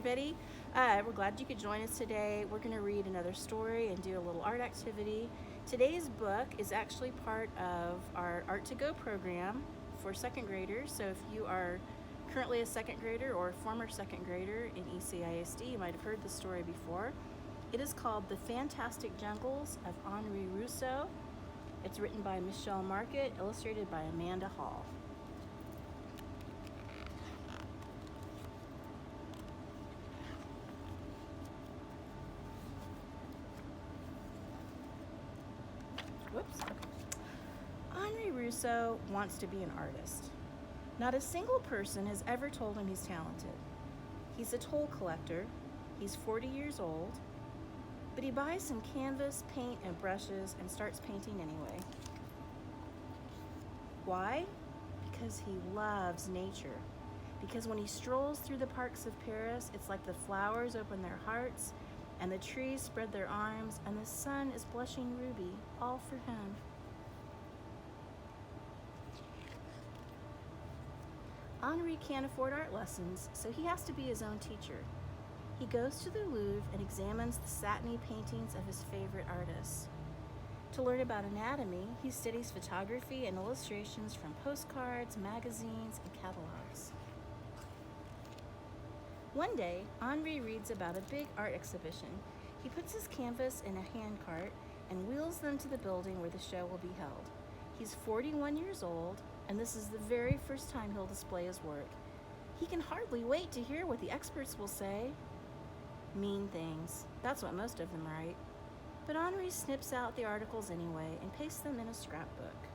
everybody. We're glad you could join us today. We're going to read another story and do a little art activity. Today's book is actually part of our Art to Go program for second graders. So if you are currently a second grader or a former second grader in ECISD, you might have heard the story before. It is called The Fantastic Jungles of Henri Rousseau. It's written by Michelle Markel, illustrated by Amanda Hall. Whoops. Okay. Henri Rousseau wants to be an artist. Not a single person has ever told him he's talented. He's a toll collector. He's 40 years old. But he buys some canvas, paint, and brushes and starts painting anyway. Why? Because he loves nature. Because when he strolls through the parks of Paris, it's like the flowers open their hearts and the trees spread their arms, and the sun is blushing ruby, all for him. Henri can't afford art lessons, so he has to be his own teacher. He goes to the Louvre and examines the satiny paintings of his favorite artists. To learn about anatomy, he studies photography and illustrations from postcards, magazines, and catalogs. One day, Henri reads about a big art exhibition. He puts his canvas in a handcart and wheels them to the building where the show will be held. He's 41 years old, and this is the very first time he'll display his work. He can hardly wait to hear what the experts will say. Mean things. That's what most of them write. But Henri snips out the articles anyway and pastes them in a scrapbook.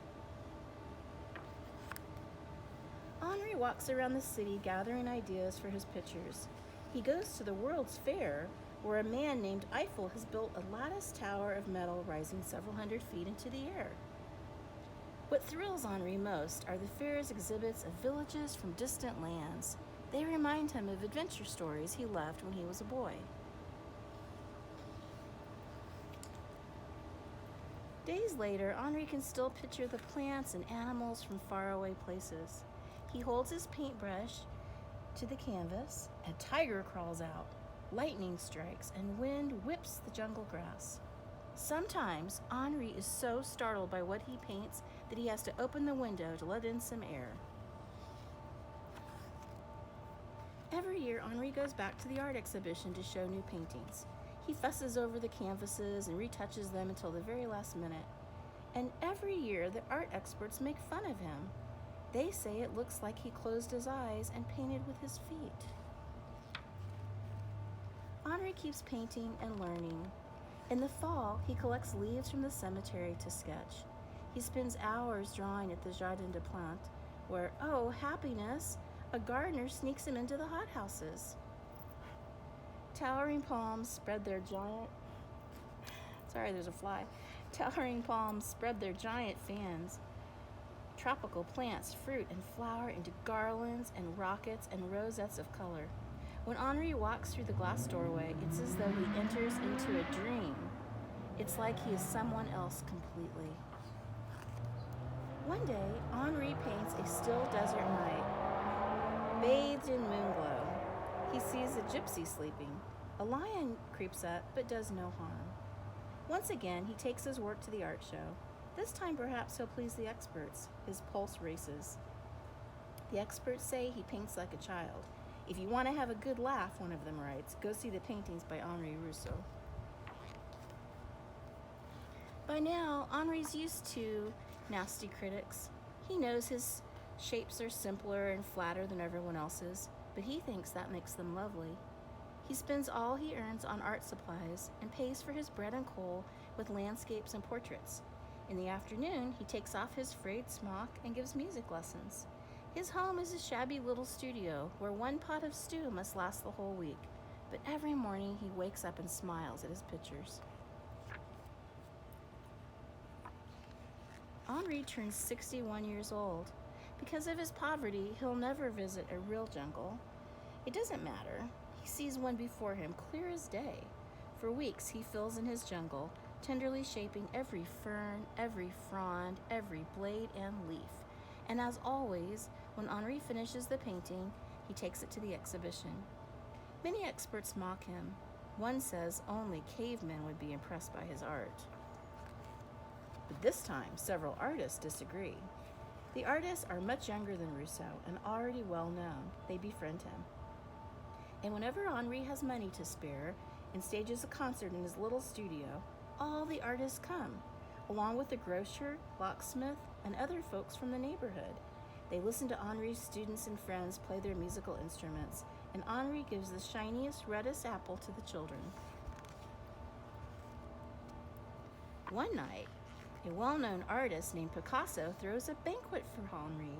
Henri walks around the city gathering ideas for his pictures. He goes to the World's Fair, where a man named Eiffel has built a lattice tower of metal rising several hundred feet into the air. What thrills Henri most are the fair's exhibits of villages from distant lands. They remind him of adventure stories he loved when he was a boy. Days later, Henri can still picture the plants and animals from faraway places. He holds his paintbrush to the canvas. A tiger crawls out, lightning strikes, and wind whips the jungle grass. Sometimes, Henri is so startled by what he paints that he has to open the window to let in some air. Every year, Henri goes back to the art exhibition to show new paintings. He fusses over the canvases and retouches them until the very last minute. And every year, the art experts make fun of him. They say it looks like he closed his eyes and painted with his feet. Henri keeps painting and learning. In the fall, he collects leaves from the cemetery to sketch. He spends hours drawing at the Jardin des Plantes, where, oh, happiness, a gardener sneaks him into the hothouses. Towering palms spread their giant fans. Tropical plants fruit and flower into garlands and rockets and rosettes of color. When Henri walks through the glass doorway, it's as though he enters into a dream. It's like he is someone else completely. One day, Henri paints a still desert night, bathed in moonglow. He sees a gypsy sleeping. A lion creeps up but does no harm. Once again, he takes his work to the art show. This time perhaps he'll please the experts. His pulse races. The experts say he paints like a child. If you want to have a good laugh, one of them writes, go see the paintings by Henri Rousseau. By now, Henri's used to nasty critics. He knows his shapes are simpler and flatter than everyone else's, but he thinks that makes them lovely. He spends all he earns on art supplies and pays for his bread and coal with landscapes and portraits. In the afternoon, he takes off his frayed smock and gives music lessons. His home is a shabby little studio where one pot of stew must last the whole week, but every morning he wakes up and smiles at his pictures. Henri turns 61 years old. Because of his poverty, he'll never visit a real jungle. It doesn't matter. He sees one before him, clear as day. For weeks, he fills in his jungle, tenderly shaping every fern, every frond, every blade and leaf. And as always, when Henri finishes the painting, he takes it to the exhibition. Many experts mock him. One says only cavemen would be impressed by his art. But this time, several artists disagree. The artists are much younger than Rousseau and already well known. They befriend him. And whenever Henri has money to spare and stages a concert in his little studio, all the artists come, along with the grocer, locksmith, and other folks from the neighborhood. They listen to Henri's students and friends play their musical instruments, and Henri gives the shiniest, reddest apple to the children. One night, a well-known artist named Picasso throws a banquet for Henri.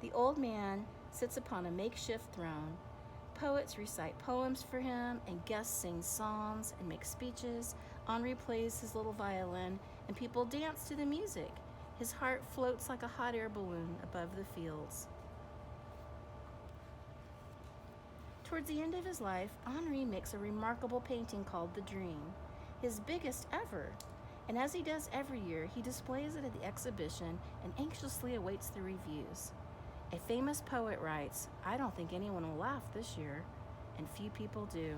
The old man sits upon a makeshift throne. Poets recite poems for him, and guests sing psalms and make speeches. Henri plays his little violin, and people dance to the music. His heart floats like a hot air balloon above the fields. Towards the end of his life, Henri makes a remarkable painting called The Dream, his biggest ever. And as he does every year, he displays it at the exhibition and anxiously awaits the reviews. A famous poet writes, "I don't think anyone will laugh this year," and few people do.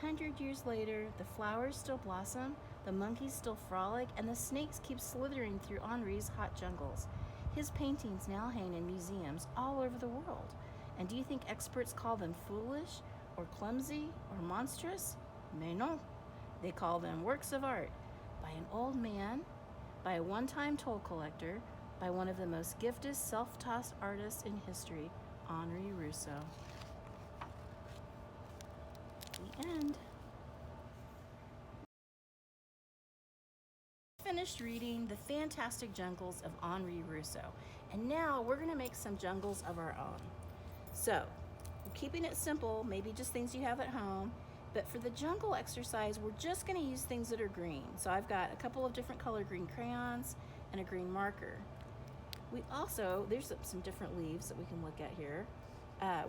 100 years later, the flowers still blossom, the monkeys still frolic, and the snakes keep slithering through Henri's hot jungles. His paintings now hang in museums all over the world. And do you think experts call them foolish, or clumsy, or monstrous? Mais non. They call them works of art by an old man, by a one-time toll collector, by one of the most gifted self-taught artists in history, Henri Rousseau. The end. Finished reading The Fantastic Jungles of Henri Rousseau, and now we're going to make some jungles of our own. So, we're keeping it simple, maybe just things you have at home, but for the jungle exercise, we're just going to use things that are green. So I've got a couple of different color green crayons and a green marker. We also, there's some different leaves that we can look at here.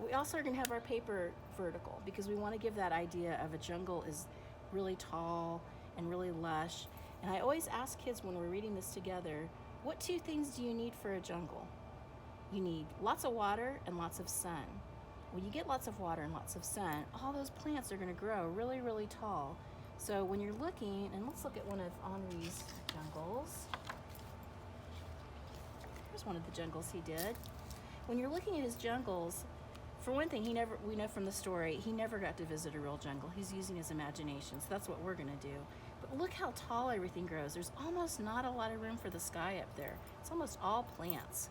We also are going to have our paper vertical because we want to give that idea of a jungle is really tall and really lush. And I always ask kids when we're reading this together, what two things do you need for a jungle? You need lots of water and lots of sun. When you get lots of water and lots of sun, all those plants are going to grow really, really tall. So when you're looking, and let's look at one of Henri's jungles. Here's one of the jungles he did. When you're looking at his jungles, for one thing, we know from the story, he never got to visit a real jungle. He's using his imagination, so that's what we're going to do. But look how tall everything grows. There's almost not a lot of room for the sky up there. It's almost all plants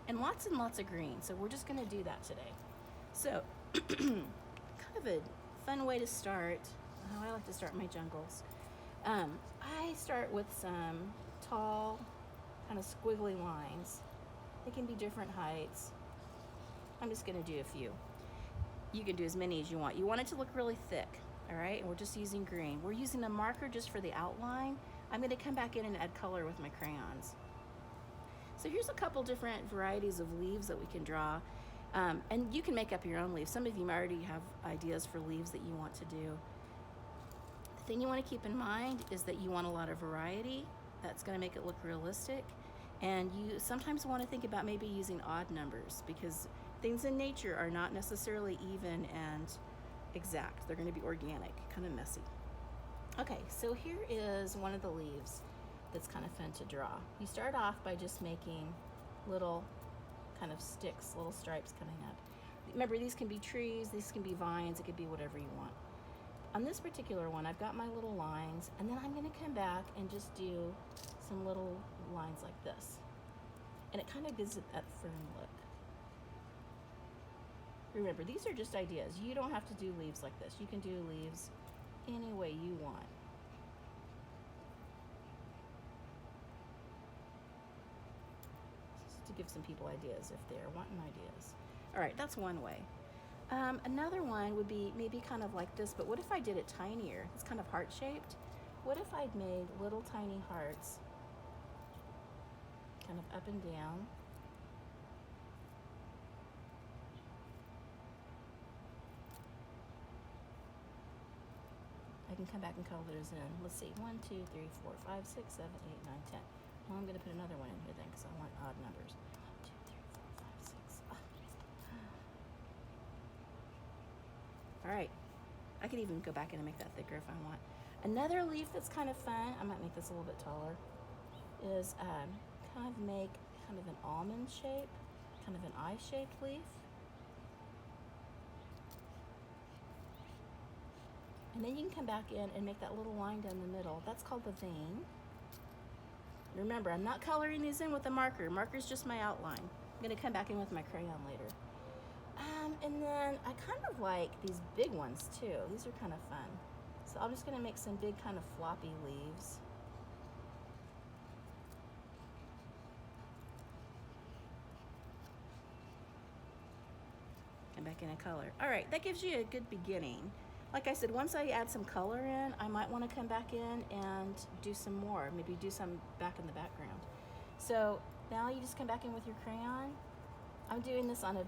and lots of green. So we're just going to do that today. So kind of a fun way to start. How I like to start my jungles. I start with some tall, kind of squiggly lines. They can be different heights. I'm just going to do a few. You can do as many as you want. You want it to look really thick, all right? And we're just using green. We're using a marker just for the outline. I'm going to come back in and add color with my crayons. So here's a couple different varieties of leaves that we can draw. And you can make up your own leaves. Some of you already have ideas for leaves that you want to do. The thing you want to keep in mind is that you want a lot of variety. That's going to make it look realistic. And you sometimes want to think about maybe using odd numbers because things in nature are not necessarily even and exact. They're going to be organic, kind of messy. Okay, so here is one of the leaves that's kind of fun to draw. You start off by just making little kind of sticks, little stripes coming up. Remember, these can be trees, these can be vines, it could be whatever you want. On this particular one, I've got my little lines, and then I'm going to come back and just do some little lines like this. And it kind of gives it that fern look. Remember, these are just ideas. You don't have to do leaves like this. You can do leaves any way you want. Just to give some people ideas if they're wanting ideas. All right, that's one way. Another one would be maybe kind of like this, but what if I did it tinier? It's kind of heart-shaped. What if I'd made little tiny hearts kind of up and down? I can come back and color those in. Let's see, 1, 2, 3, 4, 5, 6, 7, 8, 9, 10. Well, I'm going to put another one in here then because I want odd numbers. 1, 2, 3, 4, 5, 6. Oh. All right, I could even go back in and make that thicker if I want. Another leaf that's kind of fun, I might make this a little bit taller, is kind of make kind of an almond shape, kind of an eye-shaped leaf. And then you can come back in and make that little line down the middle. That's called the vein. Remember, I'm not coloring these in with a marker. Marker's just my outline. I'm gonna come back in with my crayon later. And then I kind of like these big ones too. These are kind of fun. So I'm just gonna make some big kind of floppy leaves. Come back in a color. All right, that gives you a good beginning. Like I said, once I add some color in, I might want to come back in and do some more, maybe do some back in the background. So now you just come back in with your crayon. I'm doing this on a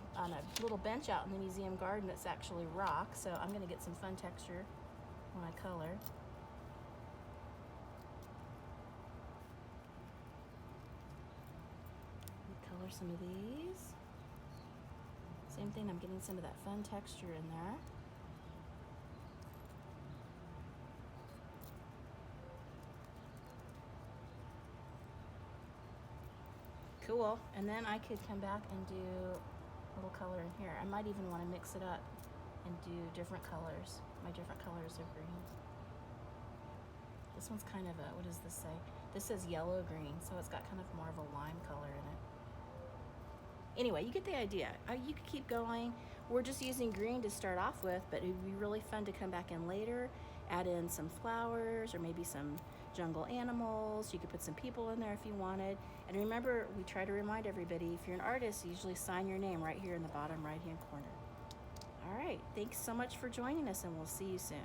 little bench out in the museum garden that's actually rock, so I'm going to get some fun texture when I color. Color some of these. Same thing, I'm getting some of that fun texture in there. Cool, and then I could come back and do a little color in here. I might even want to mix it up and do different colors, my different colors of green. This one's kind of a, what does this say? This says yellow green, so it's got kind of more of a lime color in it. Anyway, you get the idea. You could keep going. We're just using green to start off with, but it would be really fun to come back in later, add in some flowers or maybe some jungle animals. You could put some people in there if you wanted. And remember, we try to remind everybody, if you're an artist, you usually sign your name right here in the bottom right-hand corner. All right, thanks so much for joining us, and we'll see you soon.